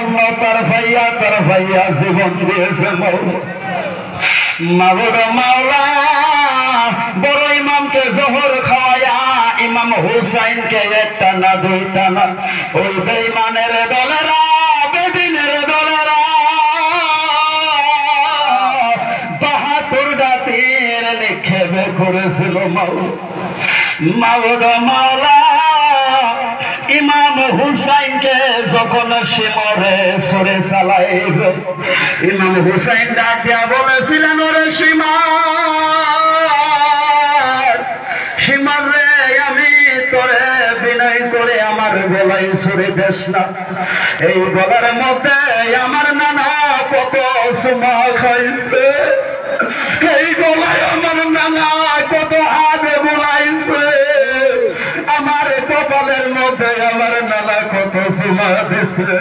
জন্য তারফাইয়া জীবন দিয়েছে মাওলা। মাবুদ মাওলা বড় ইমামকে জোহর খাওয়ায়া ইমাম হুসাইনকে একটা না দুইটা না ওই বেঈমানের দলেরা বেদিনের দলেরা ৭২টা তীর নিক্ষেপ করেছিল মাওলা। মাবুদ মাওলা ইমাম হুসাইনকে যখন শিমরে সরে চালাইব ইমাম হুসাইন ডাক দিয়া বলেছিলেন ওরে শিমার রে আমি তোরে বিনয় করে আমার গলায় ছুরি দেশ না। এই গলার মধ্যে আমার নানা কত সুমা খাইছে, এই গলায় আমার নানা কত হাত বুলাইছে, আমার কপালের মধ্যে আমার নানা কত সুমা দিছে।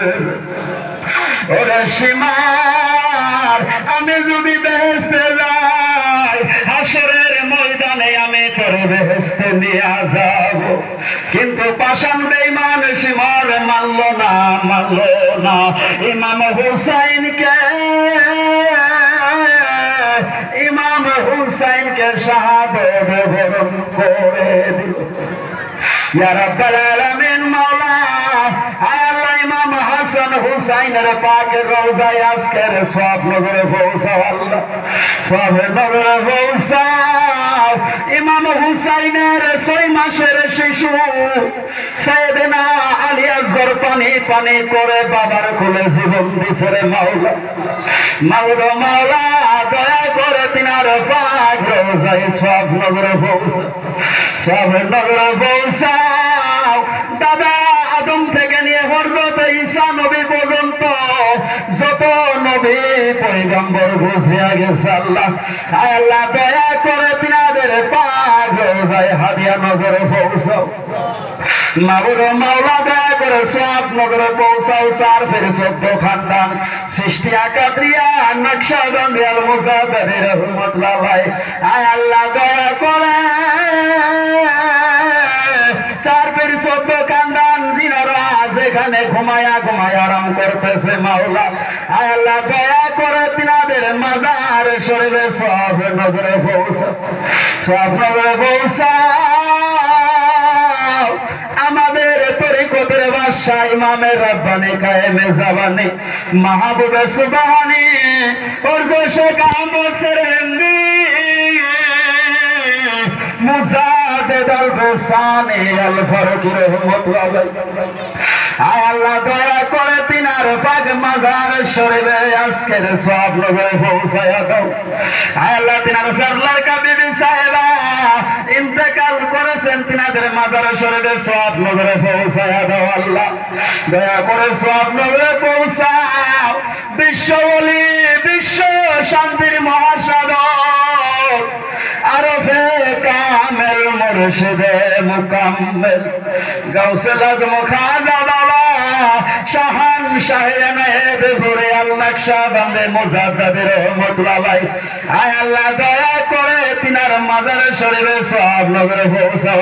ওরে সীমার আমি যদি বেহেশতে যাই হাসরের ময়দানে আমি তোরে বেহেশতে নিয়ে যাব, কিন্তু পাষাণ বেঈমান সীমার মানলো না। ইমাম হুসাইনকে শাহাদত বরণ করে দিল। ইয়া রাব্বাল আলামিন মাওলা আল্লাহ ইমাম হাসান হুসাইনের পাকের রওজায় আজকের সওয়াব নজরে পৌঁছাও আল্লাহ, সওয়াব নজরে পৌঁছাও। ইমাম হুসাইনের 6 মাসের শিশু সাইয়েদনা আলী আসগর পানি করে বাবার কোলে জীবন দিছে রে মাওলা। মাওলা দয়া করে তিনার পাক রওজায় সওয়াব নজরে পৌঁছাও, সওয়াব নজরে পৌঁছাও। দাদা আদম থেকে নিয়ে হযরত ঈসা নবী পর্যন্ত যত নবী পয়গম্বর গুজরিয়া গেছে আল্লাহ দয়া করে তিনাদের পাক রওজায় হাদিয়া নজরে পৌঁছাও। মাবুদ মাওলা দয়া করে সওয়াব নজরে পৌঁছাও। 4 ফের 14 খানদান সৃষ্টিয়া কাদরিয়া নকশবন্দি আল মুজাদ্দিদ রহমাতুল্লাহ আলাইহি আল্লাহ দয়া করে 4 ফের 14 খানদান জিনারা যেখানে ঘুমায়া আরাম করতেছে মাওলা আল্লাহ দয়া করে তিনাদের মাজার শরীফে সওয়াব নজরে পৌঁছাও, সওয়াব নজরে পৌঁছাও। আমাদের তরিকতের বাদশাহ ইমামে রাব্বানি কায়েমে জামানি মাহবুবে সুবহানি ওরজো শেখ আহমদ সেরেন্দি মুজাদ্দিদ আল হুসাইনি আল ফারুকী রাহমাতুল্লাহ আলাইহি আল্লাহ দয়া করে তিনার পাক মাজার শরীফে আজকের সওয়াব নজরে পৌঁছায়া দাও। আল্লাহ তিনার সরলার কাবিবি সাহেবা ইন্তেকাল করেছেন, তিনাদের মাজার শরীফে সওয়াব নজরে পৌঁছায়া দাও। আল্লাহ দয়া করে সওয়াব নজরে পৌঁছাও। বিশ্ব ওলি বিশ্ব শান্তির মহাসাগর আরফে কামেল মুর্শিদে মুকাম্মেল গাউসুল আজম খাজা বাবা শাহান শাহেনায়েব পুরে আল নকশবন্দি মুজাদ্দিদ রহমাতুল্লাহ আলাইহি আল্লাহ দয়া করে তিনার মাজার শরীফে সওয়াব নজরে পৌঁছাও।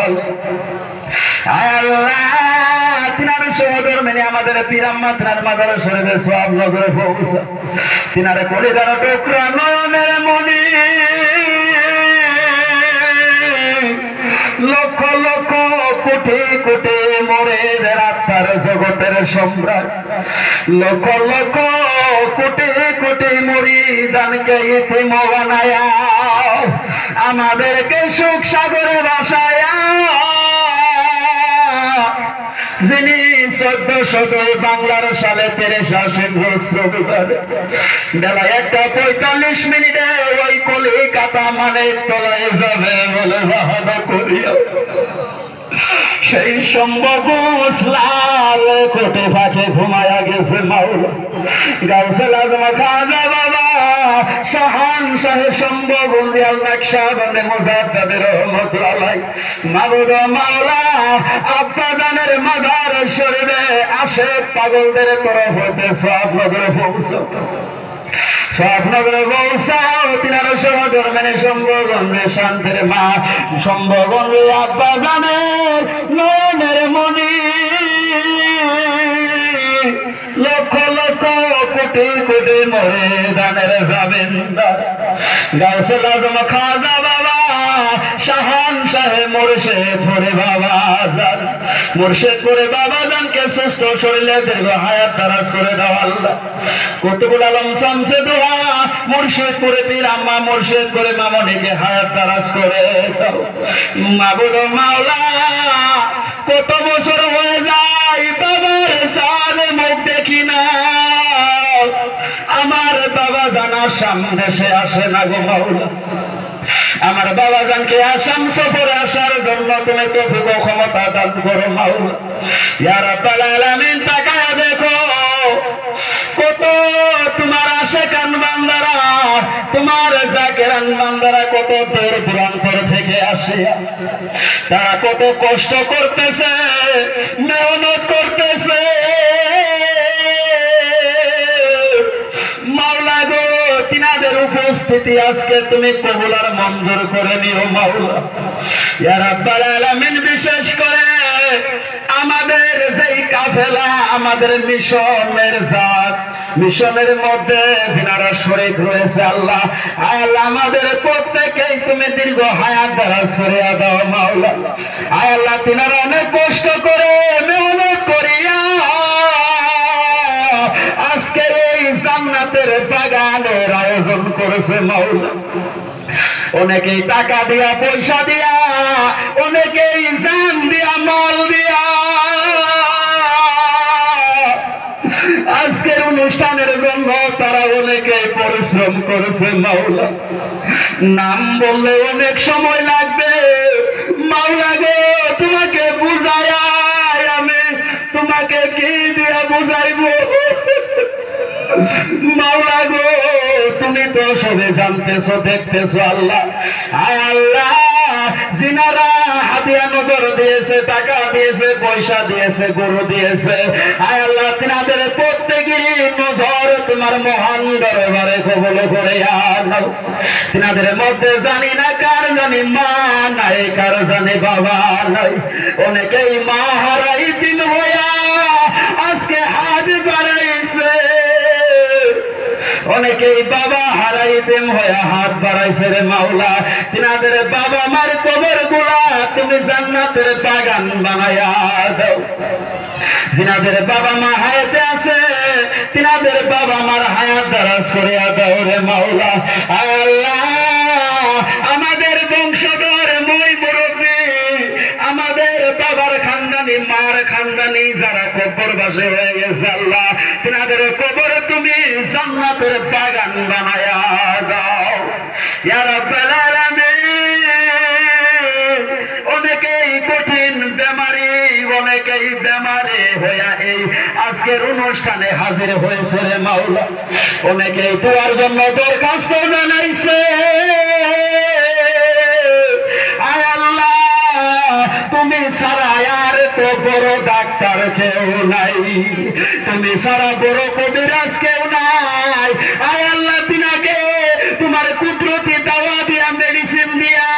আল্লাহ তিনার সহোদর মেনে আমাদের পীরাম্মা তিনার মাজার শরীফে সওয়াব নজরে পৌঁছাও। তিনার কলিজার টুকরা নয়নের মণি লক্ষ লক্ষ কোটি কোটি মোরের আত্মার জগতের সম্রাট লক্ষ লক্ষ কোটি কোটি মুরিদানকে ইতিম বানায়া আমাদেরকে সুখ সাগরে ভাসায়া যিনি 1402 বাংলার সালে 13 সিংহস্র বেলা 1:45 মিনিটে ওই কলিকাতা মানে তলায় যাবে বলে বাহানা করিয়া সেই সম্ভব লাল কোটে ফাঁকে ঘুমায়া গেছে মাওলা গাউসুল আজম খাজা বাবা শাহান শাহে সম্ভব আল নকশবন্দি মুজাদ্দিদ রহমাতুল্লাহ আলাইহি মাবুদ মাওলা আব্বা জানের মাজার শরীফে আসে পাগলদের তরফ হতে সওয়াব নজরে পৌঁছাও, সওয়াব নজরে পৌঁছাও। তিনার সহোদর মেনে সম্ভবগঞ্জে শান্তির মা সম্ভবগঞ্জে আব্বা জানের নয়নের মণি লক্ষ লক্ষ কোটি কোটি মরিদানের জামিনদার গাউসুল আজম খাজা বাবা শাহান শাহে মুর্শিদপুরে বাবা জান মুর্শিদপুরে বাবা জানকে সুস্থ শরীরে দীর্ঘ হায়াত দারাজ করে দাও আল্লাহ। কুতুবুল আলম শামসে দোয়া মুর্শিদপুরে পীর আম্মা মুর্শিদপুরে মামনিকে হায়াত দারাজ করে দাও মাবুদ মাওলা। কত বছর হয়ে যায় বাবার সামনে মুখ দেখি না, আমার বাবা জানার সামনে সে আসে না গো মাওলা। আমার বাবা জানকে আসাম সফরে আসার জন্য তুমি তৌফিক ও ক্ষমতা দান করো মাওলা। ইয়া রাব্বাল আলামিন তাকায় দেখো কত তোমার আশিকান বান্দারা তোমার জাকিরান বান্দারা কত দূর দূরান্তর থেকে আসে, তারা কত কষ্ট করতেছে মেহনত করতেছে মাওলা গো। তিনাদের উপস্থিতি আজকে তুমি কবুল আর মঞ্জুর করে নিও মাওলা। ইয়া রাব্বাল আলামিন বিশেষ করে আমাদের যেই কাফেলা আমাদের মিশনের জাত মিশনের মধ্যে যিনারা শরীক রয়েছে আল্লাহ আল্লাহ আমাদের প্রত্যেকেই তুমি দীর্ঘ হায়াত দারাজ করে দাও মাওলা। আল্লাহ তিনারা অনেক কষ্ট করে মেহনত করিয়া আজকে এই জান্নাতের বাগানের আয়োজন করেছে মাওলা। অনেকেই টাকা দিয়া পয়সা দিয়া অনেকেই জান দিয়া মাল দিয়া আজকের অনুষ্ঠানের জন্য তারা অনেকে পরিশ্রম করেছে মাওলা। নাম বললে অনেক সময় লাগবে মাওলা গো, তোমাকে বুঝায়া আমি তোমাকে কি দিয়া বুঝাইবো মাওলা গো। তুমি তো সবে জানতেছো দেখতেছো আল্লাহ। আয় আল্লাহ যিনারা হাদিয়া নজর দিয়েছে টাকা দিয়েছে পয়সা দিয়েছে গরু দিয়েছে আয় আল্লাহ তিনাদের প্রত্যেকেরই নজর তোমার মহান দরবারে কবুল করে আনো। তিনাদের মধ্যে জানি না কার জানি মা নাই কার জানি বাবা নাই, অনেকেই মা হারাই দিন হইয়া আজকে হাত বাড়াইছে, অনেকেই বাবা হারাই দিন হইয়া হাত বাড়াইছে রে মাওলা। তিনাদের বাবা মার কবর গুলা তুমি জান্নাতের বাগান বানায়া দাও। যিনাদের বাবা মা হায়াতে আছে তিনাদের বাবা মার হায়াত দারাজ করিয়া দাও রে মাওলা। আল্লাহ আমাদের বংশধর মই মুরব্বী আমাদের বাবার খানদানি মার খানদানি যারা কবরবাসী হয়ে গেছে আল্লাহ তিনাদের কবর তুমি জান্নাতের বাগান বানায়া দাও ইয়া রাব্বাল আলামিন। অনেকেই কঠিন বেমারি অনেকেই বেমারে হইয়া এই আজকের অনুষ্ঠানে হাজির হয়েছে রে মাওলা। অনেকেই দোয়ার জন্য দরখাস্ত জানাইছে। আয় আল্লাহ তুমি ছাড়া আর তো বড় ডাক্তার কেউ নাই, তুমি ছাড়া বড় কবিরাজ কেউ নাই। আয় আল্লাহ তিনাকে তোমার কুদরতি দাওয়া দিয়া মেডিসিন দিয়া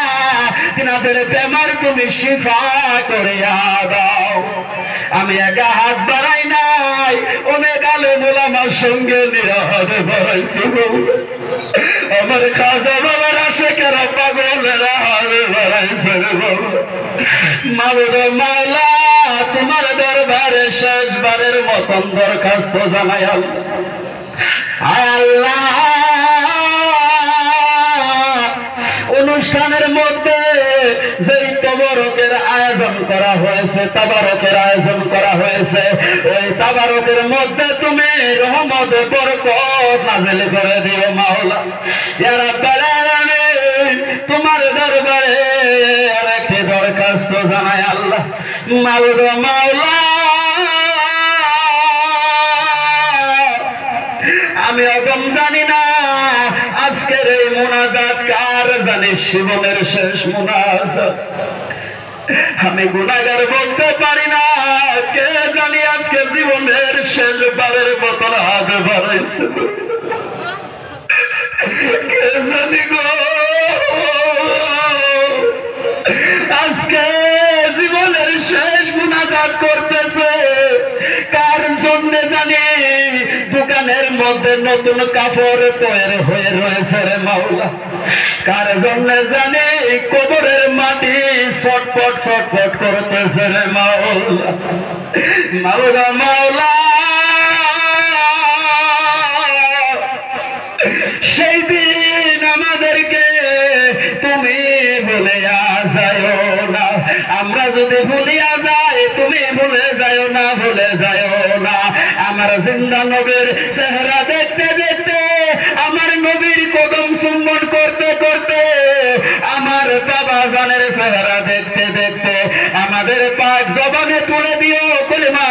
তিনাদের বেমার তুমি শিফা করিয়া দাও। আমি একা হাত বাড়াই নাই, অনেক আলেম ওলামার সঙ্গে নিরাহাত বাড়াইছি। আমার খাজা বাবার আশিকেরা পাগলেরা হাত বাড়াইছে মাওলা। মাওলা তোমার দরবারে শেষবারের মতন দরখাস্ত জানাই আল্লাহ। অনুষ্ঠানের মধ্যে যেই তবরকের আয়োজন করা হয়েছে তাবারকের আয়োজন করা হয়েছে ওই তাবারকের মধ্যে তুমি রহমত বরকত নাযিল করে দিও মাওলা। ইয়া রাব্বাল আলামিন তোমার দরবারে আরেকটি দরখাস্ত জানাই আল্লাহ। মাওলা মাওলা আমি অগম জানি না আজকের এই মোনাজাত কার জানি জীবনের শেষ মোনাজাত। আমি গুনাহগার বলতে পারি না, কে জানি আজকে জীবনের শেষ বারের মতন হাত বাড়াইছে কে জানি গো। আজকে জীবনের শেষ মোনাজাত করতেছে কার জন্য জানি দোকানের মধ্যে নতুন কাপড় তৈরি হয়ে রয়েছে রে মাওলা। কার জন্য জানি কবরের মাটি ছটপট ছটপট করতেছে রে মাওলা। মাওলা মাওলা সেই দিন আমাদেরকে তুমি ভুলিয়া যাও না। আমরা যদি ভুলিয়া যাই তুমি ভুলে যাও না, ভুলে যাও না। আমার জিন্দা নবীর চেহারা দেখতে দেখতে, আমার নবীর কদম চুম্বন করতে করতে, আমার বাবা জানের চেহারা দেখতে দেখতে আমাদের পাক জবানে তুলে দিও কলিমা